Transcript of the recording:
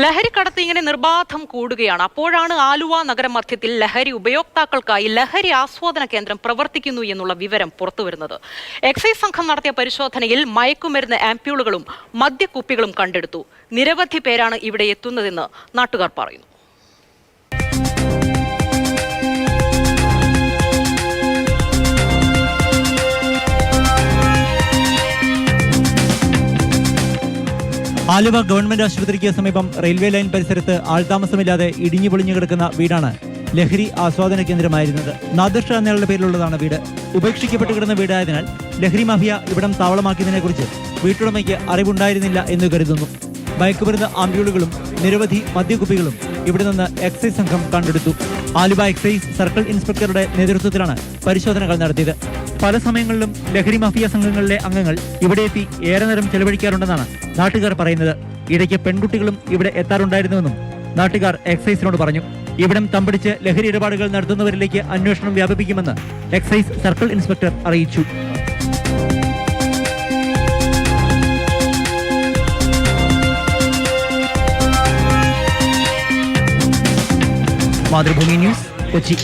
ലഹരിക്കടത്ത് ഇങ്ങനെ നിർബാധം കൂടുകയാണ്. അപ്പോഴാണ് ആലുവ നഗരമധ്യത്തിൽ ലഹരി ഉപയോക്താക്കൾക്കായി ലഹരി ആസ്വാദന കേന്ദ്രം പ്രവർത്തിക്കുന്നു എന്നുള്ള വിവരം പുറത്തുവരുന്നത്. എക്സൈസ് സംഘം നടത്തിയ പരിശോധനയിൽ മയക്കുമരുന്ന് ആംപ്യൂളുകളും മദ്യക്കുപ്പികളും കണ്ടെടുത്തു. നിരവധി പേരാണ് ഇവിടെ എത്തുന്നതെന്ന് നാട്ടുകാർ പറയുന്നു. ആലുവ ഗവൺമെന്റ് ആശുപത്രിക്ക് സമീപം റെയിൽവേ ലൈൻ പരിസരത്ത് ആൾതാമസമില്ലാതെ ഇടിഞ്ഞു പൊളിഞ്ഞു കിടക്കുന്ന വീടാണ് ലഹരി ആസ്വാദന കേന്ദ്രമായിരുന്നത്. നാദിർഷ എന്നയാളുടെ പേരിലുള്ളതാണ് വീട്. ഉപേക്ഷിക്കപ്പെട്ട് കിടന്ന വീടായതിനാൽ ലഹരി മാഫിയ ഇവിടം താവളമാക്കിയതിനെക്കുറിച്ച് വീട്ടുടമയ്ക്ക് അറിവുണ്ടായിരുന്നില്ല എന്ന് കരുതുന്നു. മയക്കുമരുന്ന് ആംബ്യൂളുകളും നിരവധി മദ്യക്കുപ്പികളും ഇവിടെ നിന്ന് എക്സൈസ് സംഘം കണ്ടെടുത്തു. ആലുവ എക്സൈസ് സർക്കിൾ ഇൻസ്പെക്ടറുടെ നേതൃത്വത്തിലാണ് പരിശോധനകൾ നടത്തിയത്. പല സമയങ്ങളിലും ലഹരി മാഫിയ സംഘങ്ങളിലെ അംഗങ്ങൾ ഇവിടെ എത്തി ഏറെ നേരം ചെലവഴിക്കാറുണ്ടെന്നാണ് നാട്ടുകാർ പറയുന്നത്. ഇടയ്ക്ക് പെൺകുട്ടികളും ഇവിടെ എത്താറുണ്ടായിരുന്നുവെന്നും നാട്ടുകാർ എക്സൈസിനോട് പറഞ്ഞു. ഇവിടം തമ്പടിച്ച് ലഹരി ഇടപാടുകൾ നടത്തുന്നവരിലേക്ക് അന്വേഷണം വ്യാപിപ്പിക്കുമെന്ന് എക്സൈസ് സർക്കിൾ ഇൻസ്പെക്ടർ അറിയിച്ചു. മാതൃഭൂമി ന്യൂസ്, കൊച്ചി.